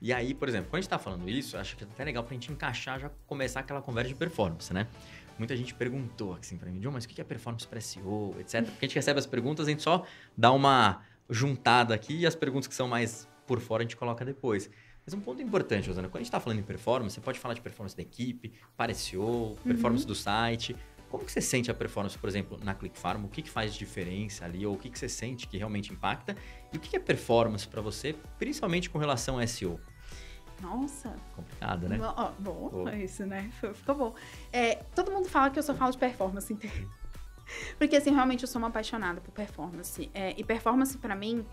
E aí, por exemplo, quando a gente tá falando isso, acho que é até legal pra gente encaixar, já começar aquela conversa de performance, né? Muita gente perguntou assim pra mim, John, mas o que é performance para SEO, etc. Porque a gente recebe as perguntas, a gente só dá uma juntada aqui e as perguntas que são mais por fora a gente coloca depois. Mas um ponto importante, Rosana, quando a gente está falando em performance, você pode falar de performance da equipe, para SEO, performance do site. Como que você sente a performance, por exemplo, na ClickFarm? O que faz diferença ali? Ou o que você sente que realmente impacta? E o que é performance para você, principalmente com relação a SEO? Nossa. Complicado, né? Bom, é isso, né? Ficou bom. Todo mundo fala que eu só falo de performance, porque, assim, realmente eu sou uma apaixonada por performance. E performance, para mim,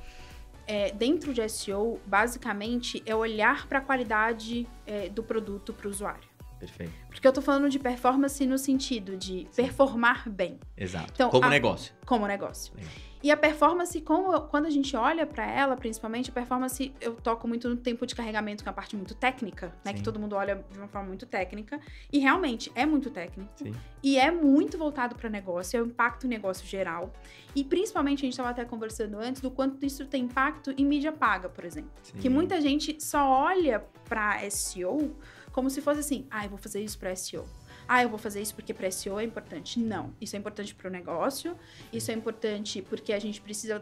dentro de SEO, basicamente, é olhar para a qualidade do produto para o usuário. Perfeito. Porque eu tô falando de performance no sentido de performar bem. Exato. Então, como negócio. Como negócio. Legal. E a performance, quando a gente olha para ela, principalmente, a performance, eu toco muito no tempo de carregamento, que é uma parte muito técnica, né? Que todo mundo olha de uma forma muito técnica. E realmente é muito técnico. Sim. E é muito voltado para negócio, é o impacto em negócio geral. E principalmente, a gente estava até conversando antes, do quanto isso tem impacto em mídia paga, por exemplo. Sim. Que muita gente só olha para SEO como se fosse assim, eu vou fazer isso para SEO. Eu vou fazer isso porque para SEO é importante. Não, isso é importante para o negócio, isso é importante porque a gente precisa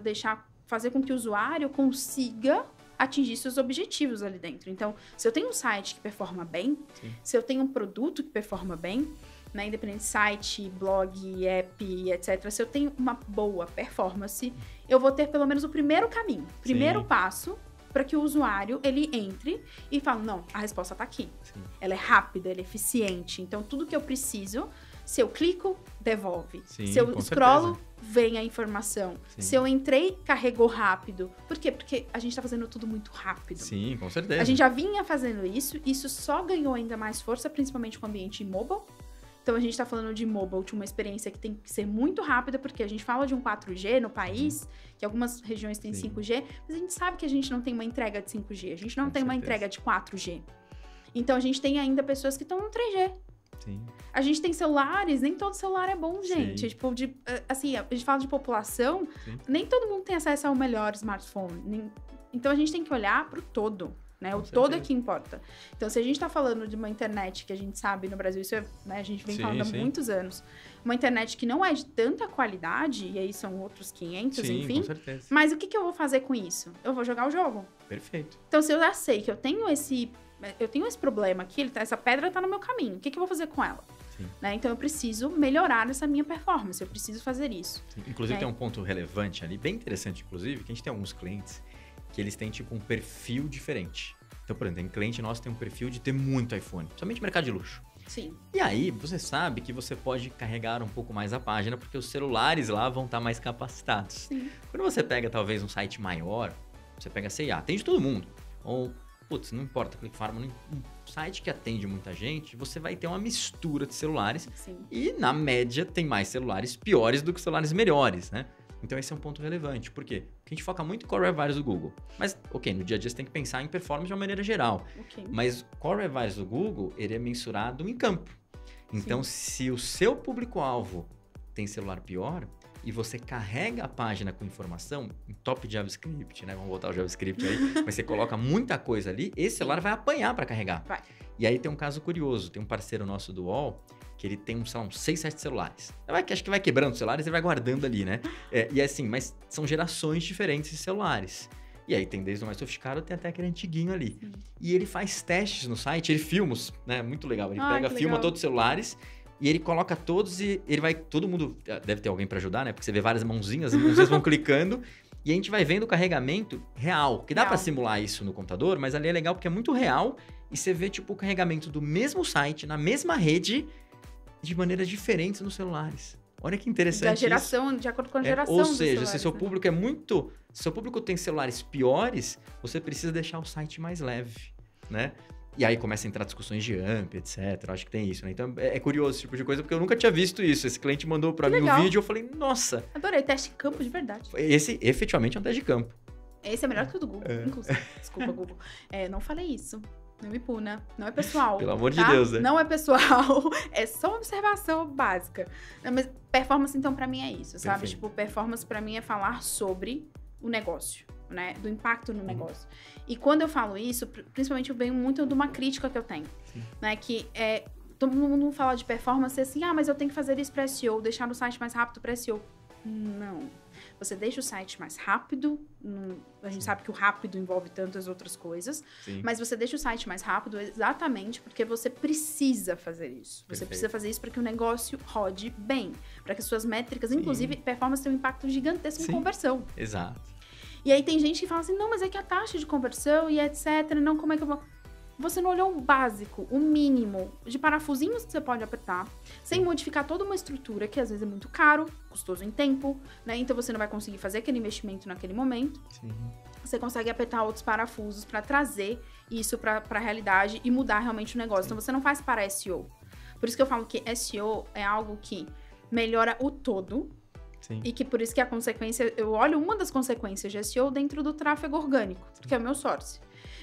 fazer com que o usuário consiga atingir seus objetivos ali dentro. Então, se eu tenho um site que performa bem, se eu tenho um produto que performa bem, né, independente de site, blog, app, etc., se eu tenho uma boa performance, eu vou ter pelo menos o primeiro caminho, primeiro passo, para que o usuário, ele entre e fale, não, a resposta tá aqui. Sim. Ela é rápida, ela é eficiente. Então, tudo que eu preciso, se eu clico, devolve. Sim, se eu scrollo, vem a informação. Sim. Se eu entrei, carregou rápido. Por quê? Porque a gente tá fazendo tudo muito rápido. Sim, com certeza. A gente já vinha fazendo isso só ganhou ainda mais força, principalmente com o ambiente mobile. Então, a gente está falando de mobile, de uma experiência que tem que ser muito rápida, porque a gente fala de um 4G no país, que algumas regiões têm 5G, mas a gente sabe que a gente não tem uma entrega de 5G, a gente não tem uma entrega de 4G. Então, a gente tem ainda pessoas que estão no 3G. Sim. A gente tem celulares, nem todo celular é bom, gente. Tipo, assim, a gente fala de população, nem todo mundo tem acesso ao melhor smartphone. Então, a gente tem que olhar para o todo. Né? O todo é que importa. Então, se a gente está falando de uma internet que a gente sabe no Brasil, isso né, a gente vem falando há muitos anos, uma internet que não é de tanta qualidade, e aí são outros 500, enfim. Com certeza. Mas o que eu vou fazer com isso? Eu vou jogar o jogo. Perfeito. Então, se eu já sei que eu tenho esse problema aqui, essa pedra está no meu caminho, o que eu vou fazer com ela? Né? Então, eu preciso melhorar essa minha performance, eu preciso fazer isso. Sim. Inclusive, tem um ponto relevante ali, bem interessante, inclusive, que a gente tem alguns clientes que eles têm, tipo, um perfil diferente. Então, por exemplo, tem cliente nosso que tem um perfil de ter muito iPhone, somente mercado de luxo. Sim. E aí, você sabe que você pode carregar um pouco mais a página, porque os celulares lá vão estar mais capacitados. Sim. Quando você pega, talvez, um site maior, você pega C&A, atende todo mundo. Ou, putz, não importa, ClickFarm, um site que atende muita gente, você vai ter uma mistura de celulares. Sim. E, na média, tem mais celulares piores do que celulares melhores, né? Então, esse é um ponto relevante. Por quê? Porque a gente foca muito em Core Web Vitals do Google. Mas, ok, no dia a dia você tem que pensar em performance de uma maneira geral. Okay. Mas o Core Web Vitals do Google, ele é mensurado em campo. Então, se o seu público-alvo tem celular pior e você carrega a página com informação, em top JavaScript, né? Vamos voltar ao JavaScript aí. Mas você coloca muita coisa ali, esse celular vai apanhar para carregar. Vai. E aí tem um caso curioso. Tem um parceiro nosso do UOL que ele tem, sei lá, uns 6, 7 celulares. Acho que vai quebrando os celulares e vai guardando ali, né? E é assim, mas são gerações diferentes de celulares. E aí tem desde o mais sofisticado até aquele antiguinho ali. Sim. E ele faz testes no site, ele filma, né? Muito legal. Ele filma todos os celulares e ele coloca todos e ele vai... Todo mundo... Deve ter alguém para ajudar, né? Porque você vê várias mãozinhas, as mãozinhas vão clicando e a gente vai vendo o carregamento real. Que dá para simular isso no computador, mas ali é legal porque é muito real e você vê, tipo, o carregamento do mesmo site, na mesma rede, de maneiras diferentes nos celulares. Olha que interessante. Da geração, de acordo com a geração. Ou seja, se seu público se seu público tem celulares piores, você precisa deixar o site mais leve, né? E aí começa a entrar discussões de AMP, etc. Eu acho que tem isso, né? Então é curioso esse tipo de coisa, porque eu nunca tinha visto isso. Esse cliente mandou pra mim um vídeo e eu falei, nossa. Adorei, teste de campo de verdade. Esse efetivamente é um teste de campo. Esse é melhor que o do Google, inclusive. Desculpa, Google. Não falei isso. Não me puna. Não é pessoal. Pelo amor de Deus, né? Não é pessoal. É só uma observação básica. Mas performance, então, pra mim é isso, sabe? Perfeito. Tipo, performance pra mim é falar sobre o negócio. né? Do impacto no negócio. E quando eu falo isso, principalmente eu venho muito de uma crítica que eu tenho, né? Que todo mundo fala de performance assim, mas eu tenho que fazer isso para SEO, deixar o site mais rápido para SEO. Não. Você deixa o site mais rápido, a gente sabe que o rápido envolve tantas outras coisas, mas você deixa o site mais rápido exatamente porque você precisa fazer isso. Você precisa fazer isso para que o negócio rode bem, para que as suas métricas, inclusive performance, tenham um impacto gigantesco em conversão. Exato. E aí tem gente que fala assim, não, mas é que a taxa de conversão e etc, não, como é que eu vou... Você não olhou o básico, o mínimo de parafusinhos que você pode apertar, sem modificar toda uma estrutura que às vezes é muito caro, custoso em tempo, né? Então você não vai conseguir fazer aquele investimento naquele momento. Você consegue apertar outros parafusos para trazer isso para a realidade e mudar realmente o negócio. Então você não faz para SEO. Por isso que eu falo que SEO é algo que melhora o todo. E que por isso que a consequência, eu olho uma das consequências de SEO dentro do tráfego orgânico, que é o meu source.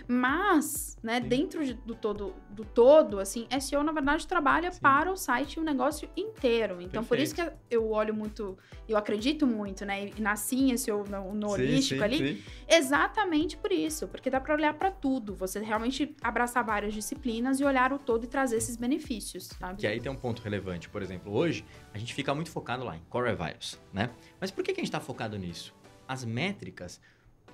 Mas, né, dentro do todo, assim, SEO, na verdade, trabalha para o site e o negócio inteiro. Então, por isso que eu olho muito, eu acredito muito, né, e nasci em SEO no holístico ali, exatamente por isso, porque dá para olhar para tudo, você realmente abraçar várias disciplinas e olhar o todo e trazer esses benefícios, sabe? Que aí tem um ponto relevante, por exemplo, hoje a gente fica muito focado lá em Core Web Vitals, né? Mas por que a gente está focado nisso? As métricas...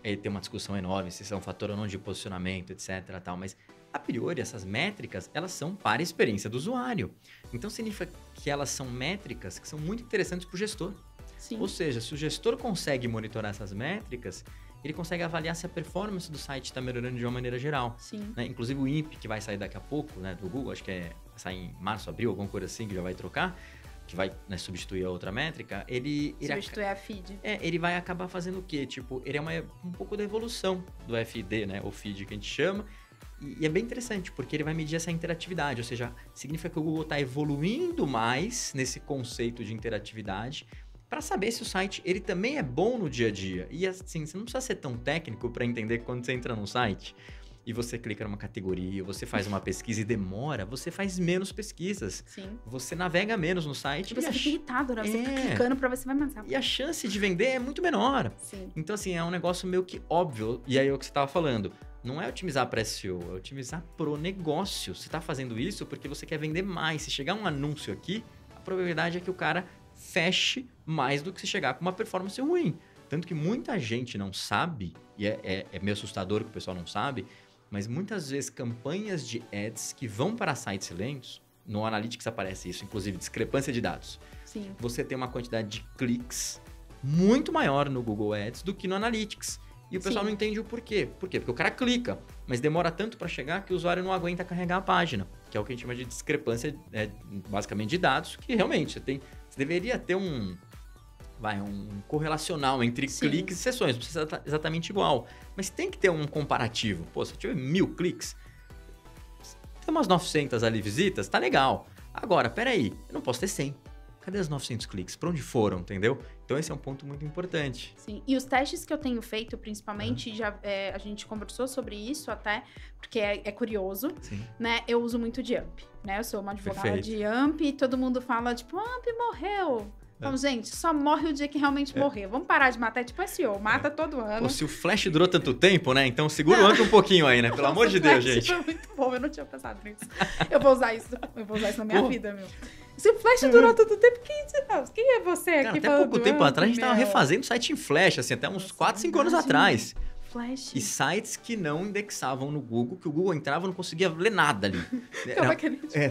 tem uma discussão enorme se são um fator ou não de posicionamento, etc. Tal, mas, a priori, essas métricas, elas são para a experiência do usuário. Então, significa que elas são métricas que são muito interessantes para o gestor. Ou seja, se o gestor consegue monitorar essas métricas, ele consegue avaliar se a performance do site está melhorando de uma maneira geral. Né? Inclusive, o INPE, que vai sair daqui a pouco, né, do Google, acho que vai sair em março, abril, alguma coisa assim, que já vai trocar, que vai, né, substituir a outra métrica, ele substituir a feed. Ele vai acabar fazendo o quê? Tipo, ele é um pouco da evolução do FD, né? O feed que a gente chama. E é bem interessante, porque ele vai medir essa interatividade. Ou seja, significa que o Google está evoluindo mais nesse conceito de interatividade para saber se o site ele também é bom no dia a dia. E assim, você não precisa ser tão técnico para entender que quando você entra num site... e você clica numa categoria, você faz uma pesquisa e demora, você faz menos pesquisas. Você navega menos no site. Você fica irritado, né? Você fica clicando pra ver se vai mandar. E a chance de vender é muito menor. Então, assim, é um negócio meio que óbvio. E aí é o que você tava falando. Não é otimizar para SEO, é otimizar pro negócio. Você tá fazendo isso porque você quer vender mais. Se chegar um anúncio aqui, a probabilidade é que o cara feche mais do que se chegar com uma performance ruim. Tanto que muita gente não sabe, e é meio assustador que o pessoal não sabe, mas muitas vezes campanhas de ads que vão para sites lentos, no Analytics aparece isso, inclusive discrepância de dados. Você tem uma quantidade de cliques muito maior no Google Ads do que no Analytics. E o pessoal não entende o porquê. Por quê? Porque o cara clica, mas demora tanto para chegar que o usuário não aguenta carregar a página, que é o que a gente chama de discrepância, basicamente de dados, que realmente você deveria ter um correlacional entre cliques e sessões, não precisa estar exatamente igual. Mas tem que ter um comparativo. Pô, se eu tiver 1000 cliques, tem umas 900 ali visitas, tá legal. Agora, peraí, eu não posso ter 100. Cadê os 900 cliques? Pra onde foram, entendeu? Então esse é um ponto muito importante. E os testes que eu tenho feito, principalmente, a gente conversou sobre isso até, porque é curioso, né? Eu uso muito de AMP, né? Eu sou uma advogada de AMP e todo mundo fala, tipo, AMP morreu. Então, gente, só morre o dia que realmente morrer. Vamos parar de matar, é tipo SEO, mata todo ano. Pô, se o Flash durou tanto tempo, né? Então segura o AMP um pouquinho aí, né? Pelo amor de Deus, gente. Foi muito bom, eu não tinha pensado nisso. Eu vou usar isso na minha vida, meu. Se o Flash durou tanto tempo, quem é você aqui? Até pouco tempo atrás, a gente tava refazendo o site em Flash, assim, até uns 4, 5 anos atrás. Flash. E sites que não indexavam no Google, que o Google entrava e não conseguia ler nada ali.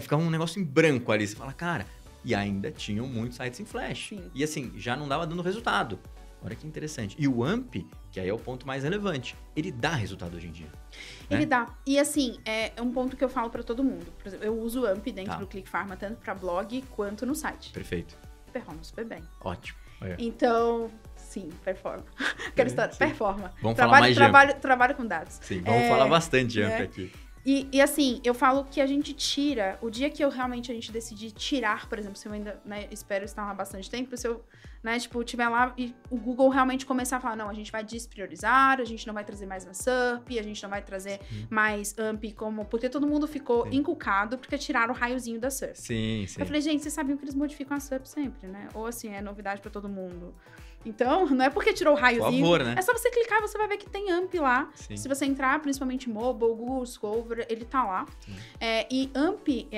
Ficava um negócio em branco ali. Você fala, cara... E ainda tinham muitos sites em Flash. E assim, já não dava dando resultado. Olha que interessante. E o AMP, que aí é o ponto mais relevante, ele dá resultado hoje em dia. Ele dá. E assim, é um ponto que eu falo pra todo mundo. Por exemplo, eu uso o AMP dentro do ClickFarma, tanto pra blog quanto no site. Perfeito. Performa super bem. Ótimo. Então, sim, performa. Aquela história, performa. Vamos falar mais de trabalho com dados. Sim, vamos falar bastante de AMP aqui. E assim, eu falo que a gente tira, o dia que a gente decidir tirar, por exemplo, se eu ainda, né, espero estar lá bastante tempo, se eu, né, tipo, tiver lá e o Google realmente começar a falar, não, a gente vai despriorizar, a gente não vai trazer mais SERP, a gente não vai trazer mais AMP porque todo mundo ficou encucado porque tiraram o raiozinho da SERP. Sim. Eu falei, gente, vocês sabiam que eles modificam a SERP sempre, né? Ou assim, é novidade pra todo mundo. Então, não é porque tirou o raiozinho. Por favor, né? É só você clicar e você vai ver que tem AMP lá. Sim. Se você entrar, principalmente mobile, Google Scholar, ele tá lá. E AMP,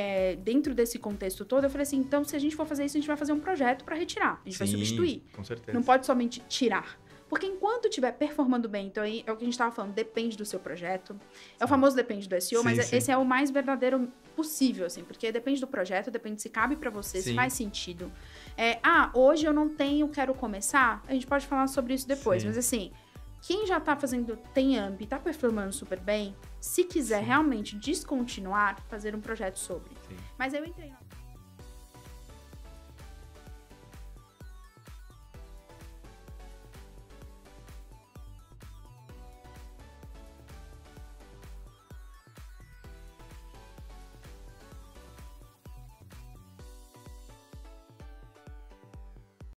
dentro desse contexto todo, eu falei assim, então se a gente for fazer isso, a gente vai fazer um projeto para retirar. A gente vai substituir. Com certeza. Não pode somente tirar. Porque enquanto estiver performando bem, então aí é o que a gente estava falando, depende do seu projeto. É o famoso depende do SEO, mas esse é o mais verdadeiro possível, assim, porque depende do projeto, depende se cabe para você, se faz sentido. Hoje eu não tenho, quero começar, a gente pode falar sobre isso depois, mas assim, quem já tá fazendo, tem AMP, tá performando super bem, se quiser realmente descontinuar, fazer um projeto sobre. Mas eu entrei